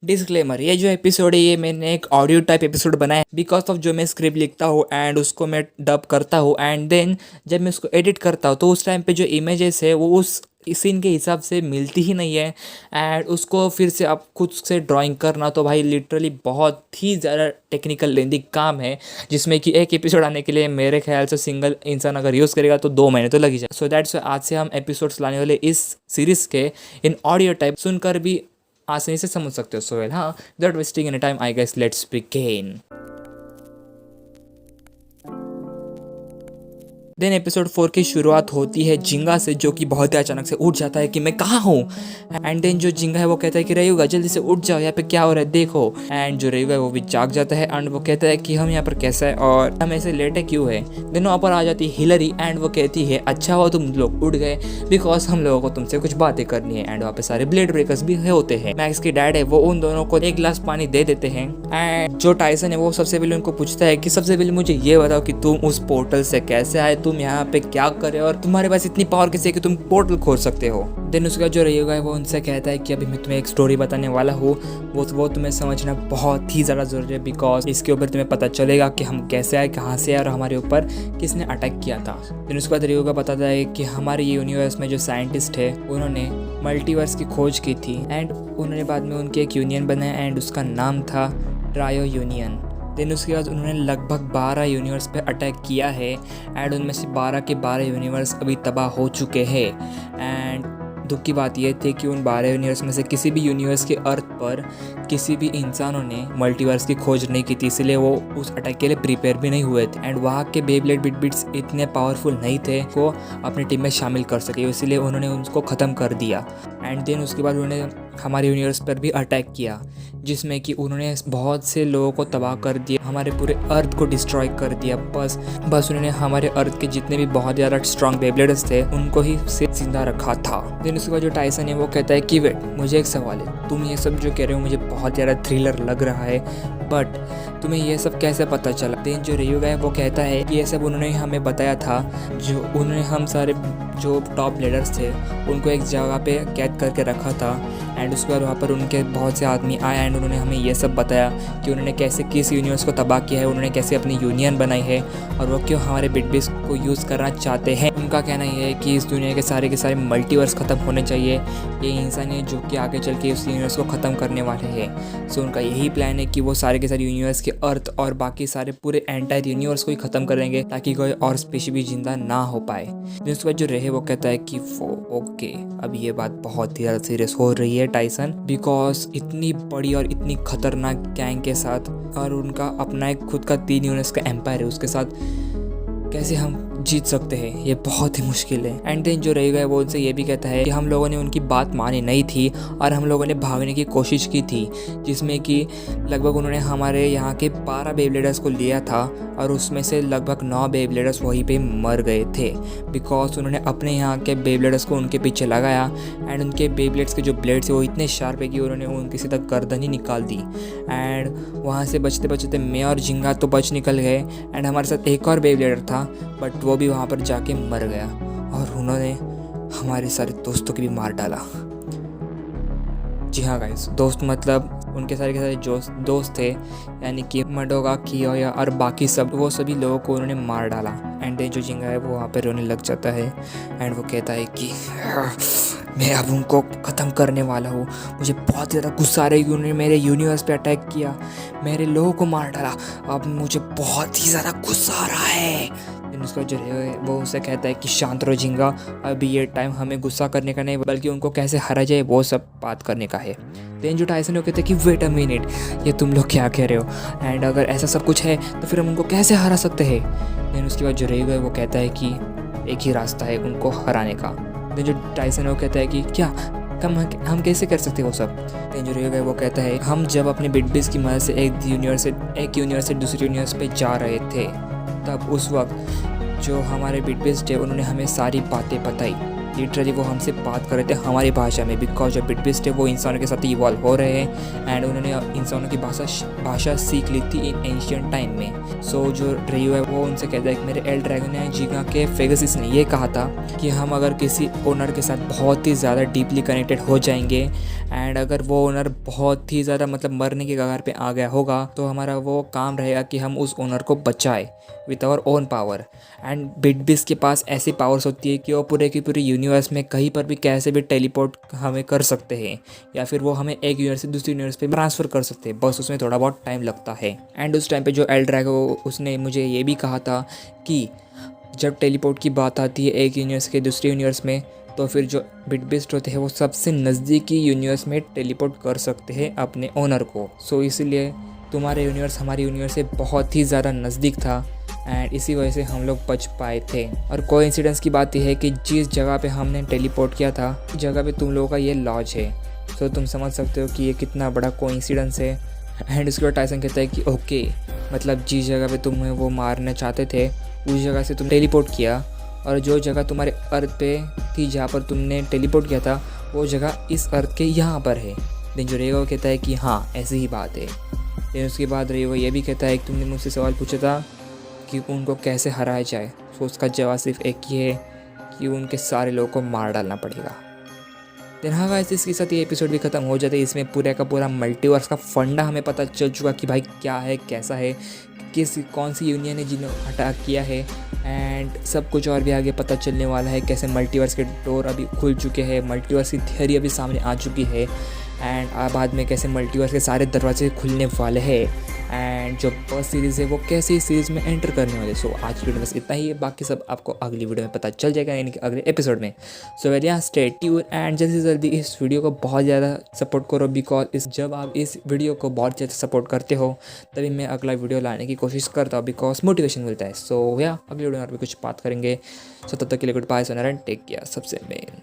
Disclaimer, ये जो episode है ये मैंने एक ऑडियो टाइप एपिसोड बनाया है बिकॉज ऑफ जो मैं स्क्रिप्ट लिखता हूँ एंड उसको मैं डब करता हूँ एंड देन जब मैं उसको एडिट करता हूँ तो उस टाइम पे जो इमेजेस है वो उस सीन के हिसाब से मिलती ही नहीं है एंड उसको फिर से आप खुद से ड्राइंग करना तो भाई लिटरली बहुत ही ज़्यादा टेक्निकल लेंदी काम है, जिसमें कि एक एपिसोड आने के लिए मेरे ख्याल से सिंगल इंसान अगर यूज़ करेगा तो 2 महीने तो लग ही जाए। सो दैट्स आज से हम एपिसोड्स लाने वाले इस सीरीज़ के इन ऑडियो टाइप सुनकर भी आसानी से समझ सकते हो। सो वेल, हाँ, without wasting any time I guess let's begin. Then episode 4 की शुरुआत होती है जिंगा से, जो कि बहुत ही अचानक से उठ जाता है कि मैं कहाँ हूँ। एंड देन जो जिंगा है वो कहता है कि रयुगा जल्दी से उठ जाओ, यहाँ पे क्या हो रहा है देखो। एंड जो रयुगा है वो भी जाग जाता है एंड वो कहता है कि हम यहाँ पर कैसा है और हम ऐसे लेटे क्यों है। देन वहाँ पर आ जाती है हिलरी एंड वो कहती है अच्छा हुआ तुम लोग उठ गए बिकॉज हम लोगों को तुमसे कुछ बातें करनी है। एंड वहाँ पे सारे ब्लेड ब्रेकर्स भी होते हैं। मैक्स के डैड है वो उन दोनों को एक गिलास पानी दे देते हैं एंड जो टाइसन है वो सबसे पहले उनको पूछता है कि सबसे पहले मुझे ये बताओ कि तुम उस पोर्टल से कैसे आए, तुम यहाँ पे क्या करे और तुम्हारे पास इतनी पावर कैसे है कि तुम पोर्टल खोल सकते हो। देन उसका जो रहेगा वो उनसे कहता है कि अभी मैं तुम्हें एक स्टोरी बताने वाला हूँ, वो तुम्हें समझना बहुत ही ज़्यादा ज़रूरी है बिकॉज इसके ऊपर तुम्हें पता चलेगा कि हम कैसे आए, कहाँ से आए और हमारे ऊपर किसने अटैक किया था। देन उसके बाद रहेगा बताता है कि हमारे यूनिवर्स में जो साइंटिस्ट है उन्होंने मल्टीवर्स की खोज की थी एंड उन्होंने बाद में उनके एक यूनियन बनाया एंड उसका नाम था ट्रायो यूनियन। देन उसके बाद उन्होंने लगभग 12 यूनिवर्स पे अटैक किया है एंड उनमें से 12 के 12 यूनिवर्स अभी तबाह हो चुके हैं। एंड दुख की बात यह थी कि उन 12 यूनिवर्स में से किसी भी यूनिवर्स के अर्थ पर किसी भी इंसानों ने मल्टीवर्स की खोज नहीं की थी, इसलिए वो उस अटैक के लिए प्रिपेयर भी नहीं हुए थे। एंड वहाँ के बेब्लेड बिट्स इतने पावरफुल नहीं थे को अपनी टीम में शामिल कर सके, इसलिए उन्होंने उसको ख़त्म कर दिया। एंड देन उसके बाद उन्होंने हमारे यूनिवर्स पर भी अटैक किया जिसमें कि उन्होंने बहुत से लोगों को तबाह कर दिया, हमारे पूरे अर्थ को डिस्ट्रॉय कर दिया। बस उन्होंने हमारे अर्थ के जितने भी बहुत ज़्यादा स्ट्रॉन्ग बेब्लेडर्स थे उनको ही जिंदा रखा था। देन उसके बाद जो टाइसन है वो कहता है कि वेट, मुझे एक सवाल है, तुम ये सब जो कह रहे हो मुझे बहुत ज़्यादा थ्रिलर लग रहा है बट तुम्हें ये सब कैसे पता चला। देन जो रयुगा है वो कहता है कि ये सब उन्होंने हमें बताया था, जो उन्होंने हम सारे जो टॉप लीडर्स थे उनको एक जगह पे कैद करके रखा था एंड उसके बाद वहाँ पर उनके बहुत से आदमी आए एंड उन्होंने हमें ये सब बताया कि उन्होंने कैसे किस यूनिवर्स को तबाह किया है, उन्होंने कैसे अपनी यूनियन बनाई है और वो क्यों हमारे बिटबिट्स को यूज़ करना चाहते हैं। उनका कहना ये है कि इस दुनिया के सारे मल्टीवर्स ख़त्म होने चाहिए, ये इंसान है जो कि आगे चल के उस यूनिवर्स को ख़त्म करने वाले हैं। सो उनका यही प्लान है कि वो सारे के सारे यूनिवर्स के अर्थ और बाकी सारे पूरे एंटायर यूनिवर्स को ही ख़त्म करेंगे ताकि कोई और स्पीशीज भी जिंदा ना हो पाए। उसके बाद जो रहे वो कहता है कि वो ओके, अब ये बात बहुत ही ज़्यादा सीरियस हो रही है टाइसन, बिकॉज इतनी बड़ी और इतनी खतरनाक गैंग के साथ और उनका अपना एक खुद का 3 यूनिवर्स का एम्पायर है, उसके साथ कैसे हम जीत सकते हैं, ये बहुत ही मुश्किल है। एंड देन जो रहेगा वो उनसे ये भी कहता है कि हम लोगों ने उनकी बात मानी नहीं थी और हम लोगों ने भागने की कोशिश की थी, जिसमें कि लगभग उन्होंने हमारे यहाँ के 12 बेब्लेडर्स को लिया था और उसमें से लगभग 9 बेब्लेडर्स वहीं पे मर गए थे बिकॉज उन्होंने अपने यहाँ के बेब्लेडर्स को उनके पीछे लगाया एंड उनके बेब्लेड्स के जो ब्लेड्स है वो इतने शार्प है कि उन्होंने उनकी सीधा गर्दन ही निकाल दी। एंड वहाँ से बचते बचते मैं और जिंगा तो बच निकल गए एंड हमारे साथ एक और बेब्लेडर था बट वो भी वहाँ पर जाके मर गया और उन्होंने हमारे सारे दोस्तों को भी मार डाला। जी हाँ गाइस, दोस्त मतलब उनके सारे के सारे जो दोस्त थे यानी कि मडोगा, कियोया और बाकी सब, वो सभी लोगों को उन्होंने मार डाला। एंड देन जो जिंगा है वो वहाँ पे रोने लग जाता है एंड वो कहता है कि मैं अब उनको ख़त्म करने वाला हूँ, मुझे बहुत ज़्यादा गुस्सा आ रहा है कि उन्होंने मेरे यूनिवर्स पे अटैक किया, मेरे लोगों को मार डाला, अब मुझे बहुत ही ज़्यादा गुस्सा आ रहा है। उसका जो है वो उसे कहता है कि शांत रहो जिंगा, अभी ये टाइम हमें गुस्सा करने का नहीं बल्कि उनको कैसे हरा जाए वो सब बात करने का है। देन जो टाइसन वो कहते हैं कि वेट अ मिनट, ये तुम लोग क्या कह रहे हो एंड अगर ऐसा सब कुछ है तो फिर हम उनको कैसे हरा सकते हैं। देन उसके बाद जो रहेगा वो कहता है कि एक ही रास्ता है उनको हराने का। देन जो टाइसन वो कहता है कि क्या हम कैसे कर सकते हैं वो सब। देन जो रहेगा वो कहता है हम जब अपने बिटबिट्स की मदद से एक यूनिवर्स से दूसरे यूनिवर्स पे जा रहे थे तब उस वक्त जो हमारे बिटबिट्स थे उन्होंने हमें सारी बातें बताई लिटरली वो हमसे बात कर रहे थे हमारी भाषा में, बिकॉज जो बिटबीस्ट है वो इंसानों के साथ इवॉल्व हो रहे हैं एंड उन्होंने इंसानों की भाषा सीख ली थी इन एंशियंट टाइम में। सो जो रियो है वो उनसे कहता है कि मेरे एल ड्रैगन ने जिंगा के फेगसिस ने ये कहा था कि हम अगर किसी ओनर के साथ बहुत ही ज़्यादा डीपली कनेक्टेड हो जाएंगे एंड अगर वो ओनर बहुत ही ज़्यादा मतलब मरने के कगार पे आ गया होगा तो हमारा वो काम रहेगा कि हम उस ओनर को बचाए with our own power. And bitbeast के पास ऐसी पावर्स होती है कि वो पूरे की पूरे यूनिवर्स में कहीं पर भी कैसे भी टेलीपोर्ट हमें कर सकते हैं या फिर वो हमें एक यूनिवर्स से दूसरे यूनिवर्स पे ट्रांसफ़र कर सकते हैं, बस उसमें थोड़ा बहुत टाइम लगता है। एंड उस टाइम पे जो एल ड्रैगो उसने मुझे ये भी कहा था कि जब टेलीपोर्ट की बात आती है एक यूनिवर्स के दूसरे यूनिवर्स में तो फिर जो बिटबीस्ट होते हैं वो सबसे नज़दीकी यूनिवर्स में टेलीपोर्ट कर सकते हैं अपने ओनर को। सो इसीलिए तुम्हारे यूनिवर्स हमारे यूनिवर्स से बहुत ही ज़्यादा नज़दीक था एंड इसी वजह से हम लोग बच पाए थे। और कोइंसिडेंस की बात यह है कि जिस जगह पे हमने टेलीपोर्ट किया था उस जगह पे तुम लोगों का ये लॉज है। तो तुम समझ सकते हो कि ये कितना बड़ा कोइंसिडेंस है। एंड उसके बाद टाइसन कहता है कि ओके, मतलब जिस जगह पे तुम्हें वो मारना चाहते थे उस जगह से तुम टेलीपोर्ट किया और जो जगह तुम्हारे अर्थ पे थी जहाँ पर तुमने टेलीपोर्ट किया था वो जगह इस अर्थ के यहाँ पर है। देन जो रेगो कहता है कि हाँ ऐसी ही बात है। देन उसके बाद रेगो ये भी कहता है कि तुमने मुझसे सवाल पूछा था कि उनको कैसे हराया जाए, तो उसका जवाब सिर्फ एक ही है कि उनके सारे लोगों को मार डालना पड़ेगा। देन हाँ गाइस, इसके साथ ये एपिसोड भी ख़त्म हो जाता है। इसमें पूरे का पूरा मल्टीवर्स का फंडा हमें पता चल चुका कि भाई क्या है कैसा है, कौन सी यूनियन है जिन्होंने अटैक किया है एंड सब कुछ और भी आगे पता चलने वाला है। कैसे मल्टीवर्स के डोर अभी खुल चुके हैं, मल्टीवर्स की थियरी अभी सामने आ चुकी है एंड बाद में कैसे मल्टीवर्स के सारे दरवाजे खुलने वाले हैं एंड जो फर्स्ट सीरीज़ है वो कैसे इस सीरीज़ में एंटर करने वाले। सो आज की वीडियो में बस इतना ही है, बाकी सब आपको अगली वीडियो में पता चल जाएगा यानी कि अगले एपिसोड में। सो वेल यहाँ स्टे ट्यून एंड जल्दी से जल्दी इस वीडियो को बहुत ज़्यादा सपोर्ट करो, बिकॉज जब आप इस वीडियो को बहुत ज़्यादा सपोर्ट करते हो तभी मैं अगला वीडियो लाने की कोशिश करता हूँ, बिकॉज मोटिवेशन मिलता है। सो या अगली वीडियो में और भी कुछ बात करेंगे। सो तब तक के लिए गुड बाय, सोनर एंड टेक केयर सबसे मेन।